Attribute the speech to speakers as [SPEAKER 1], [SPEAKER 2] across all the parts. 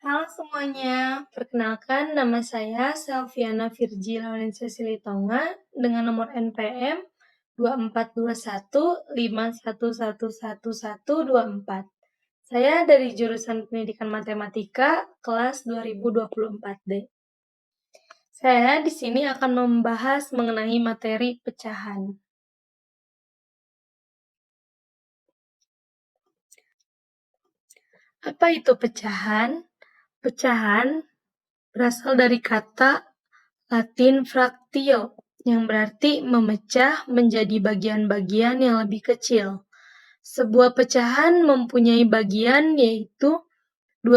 [SPEAKER 1] Halo semuanya, perkenalkan nama saya Selviana Virgi Laurencia Silitonga dengan nomor NPM 242151111124. Saya dari jurusan Pendidikan Matematika kelas 2024D. Saya di sini akan membahas mengenai materi pecahan. Apa itu pecahan? Pecahan berasal dari kata Latin fractio, yang berarti memecah menjadi bagian-bagian yang lebih kecil. Sebuah pecahan mempunyai dua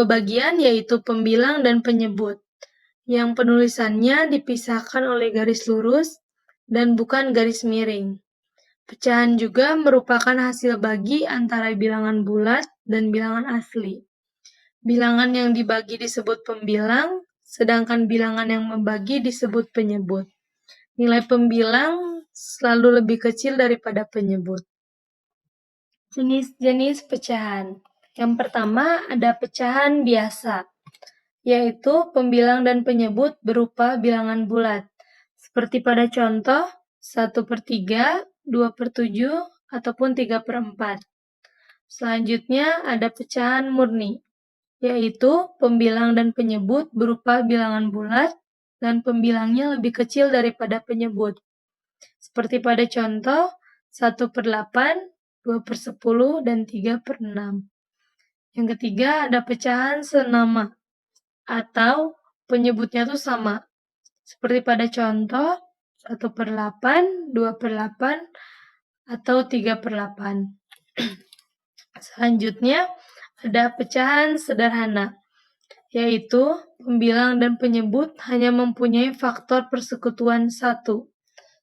[SPEAKER 1] bagian yaitu pembilang dan penyebut, yang penulisannya dipisahkan oleh garis lurus dan bukan garis miring. Pecahan juga merupakan hasil bagi antara bilangan bulat dan bilangan asli. Bilangan yang dibagi disebut pembilang, sedangkan bilangan yang membagi disebut penyebut. Nilai pembilang selalu lebih kecil daripada penyebut. Jenis-jenis pecahan. Yang pertama ada pecahan biasa, yaitu pembilang dan penyebut berupa bilangan bulat. Seperti pada contoh 1/3, 2/7, ataupun 3/4. Selanjutnya ada pecahan murni, yaitu pembilang dan penyebut berupa bilangan bulat dan pembilangnya lebih kecil daripada penyebut. Seperti pada contoh 1/8, 2/10, dan 3/6. Yang ketiga ada pecahan senama atau penyebutnya itu sama. Seperti pada contoh 1/8, 2/8, atau 3/8. Selanjutnya ada pecahan sederhana, yaitu pembilang dan penyebut hanya mempunyai faktor persekutuan 1.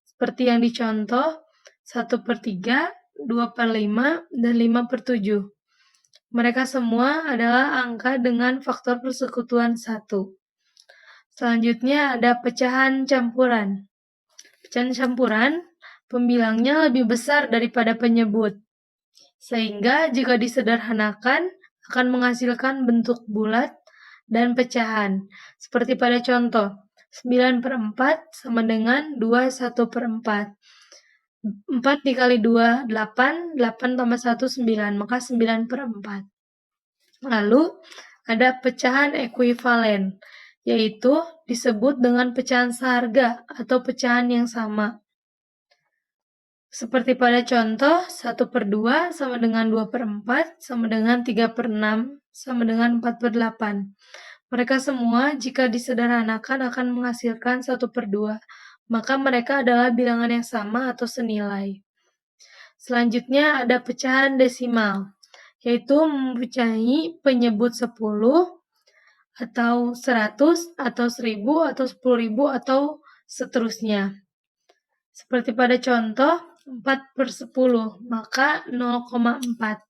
[SPEAKER 1] Seperti yang dicontoh 1/3, 2/5, dan 5/7. Mereka semua adalah angka dengan faktor persekutuan 1. Selanjutnya ada pecahan campuran. Pecahan campuran, pembilangnya lebih besar daripada penyebut, sehingga jika disederhanakan akan menghasilkan bentuk bulat dan pecahan. Seperti pada contoh 9/4 sama dengan 2/1/4. 4 dikali 2, 8, 8 tambah 1, 9, maka 9/4. Lalu ada pecahan ekuivalen, yaitu disebut dengan pecahan seharga atau pecahan yang sama. Seperti pada contoh 1/2 sama dengan 2/4 sama dengan 3/6 sama dengan 4/8. Mereka semua jika disederhanakan akan menghasilkan 1/2, maka mereka adalah bilangan yang sama atau senilai. Selanjutnya ada pecahan desimal, yaitu mempunyai penyebut 10, atau 100, atau 1000, atau 10.000, atau seterusnya. Seperti pada contoh 4/10, maka 0,4.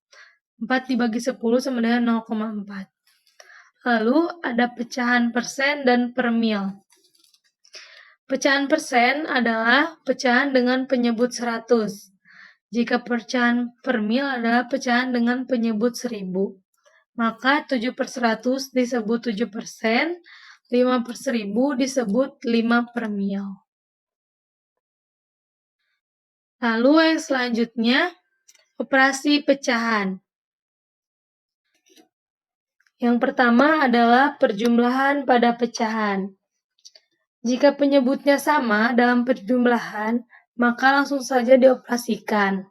[SPEAKER 1] 4 dibagi 10 sama dengan 0,4. Lalu ada pecahan persen dan per mil. Pecahan persen adalah pecahan dengan penyebut 100. Jika pecahan per mil adalah pecahan dengan penyebut 1000. Maka 7/100 disebut 7%, 5/1000 disebut 5/mil. Lalu yang selanjutnya, operasi pecahan. Yang pertama adalah perjumlahan pada pecahan. Jika penyebutnya sama dalam perjumlahan, maka langsung saja dioperasikan.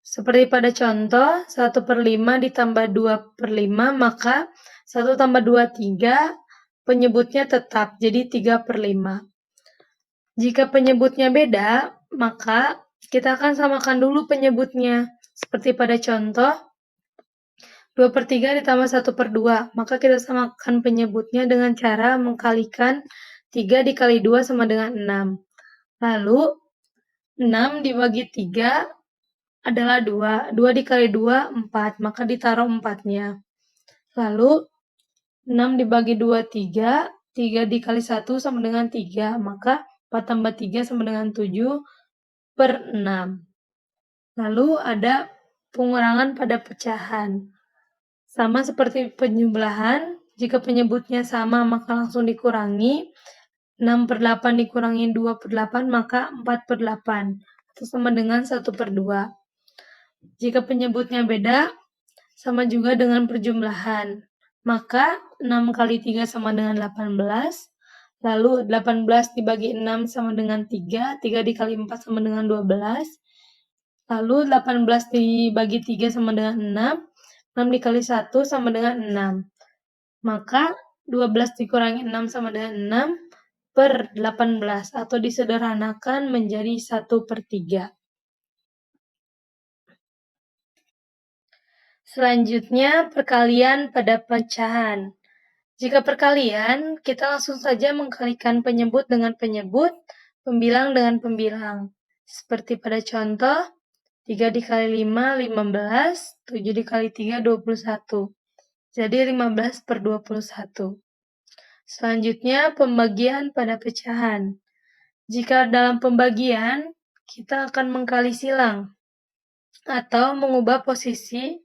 [SPEAKER 1] Seperti pada contoh 1/5 ditambah 2/5, maka 1 tambah 2, 3, penyebutnya tetap, jadi 3/5. Jika penyebutnya beda, maka kita akan samakan dulu penyebutnya. Seperti pada contoh 2/3 ditambah 1/2, maka kita samakan penyebutnya dengan cara mengkalikan 3 dikali 2 sama dengan 6. Lalu 6 dibagi 3 adalah 2. 2 dikali 2, 4, maka ditaruh 4-nya. Lalu 6 dibagi 2, 3. 3 dikali 1 sama dengan 3, maka 4 tambah 3 sama dengan 7/6. Lalu ada pengurangan pada pecahan. Sama seperti penjumlahan, Jika penyebutnya sama, maka langsung dikurangi. 6/8 dikurangi 2/8, maka 4/8. Itu sama dengan 1/2. Jika penyebutnya beda, sama juga dengan perjumlahan. Maka 6 kali 3 sama dengan 18. Lalu 18 dibagi 6 sama dengan 3. 3 dikali 4 sama dengan 12. Lalu 18 dibagi 3 sama dengan 6. 6 dikali 1 sama dengan 6. Maka 12 dikurangi 6 sama dengan 6/18, atau disederhanakan menjadi 1/3. Selanjutnya, perkalian pada pecahan. Jika perkalian, kita langsung saja mengkalikan penyebut dengan penyebut, pembilang dengan pembilang. Seperti pada contoh, 3 dikali 5, 15, 7 dikali 3, 21. Jadi 15/21. Selanjutnya, pembagian pada pecahan. Jika dalam pembagian, kita akan mengkali silang atau mengubah posisi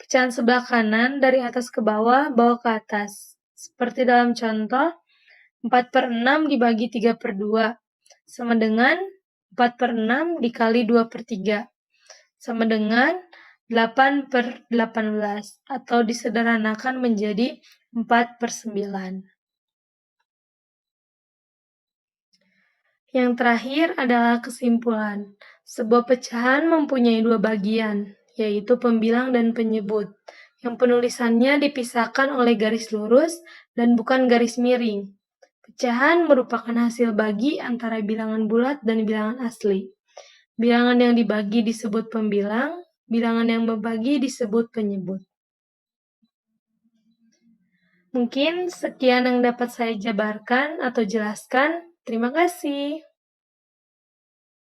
[SPEAKER 1] pecahan sebelah kanan dari atas ke bawah, bawah ke atas. Seperti dalam contoh, 4/6 dibagi 3/2 sama dengan 4/6 dikali 2/3 sama dengan 8/18, atau disederhanakan menjadi 4/9. Yang terakhir adalah kesimpulan. Sebuah pecahan mempunyai dua bagian, yaitu pembilang dan penyebut, yang penulisannya dipisahkan oleh garis lurus dan bukan garis miring. Pecahan merupakan hasil bagi antara bilangan bulat dan bilangan asli. Bilangan yang dibagi disebut pembilang, bilangan yang membagi disebut penyebut. Mungkin sekian yang dapat saya jabarkan atau jelaskan. Terima kasih.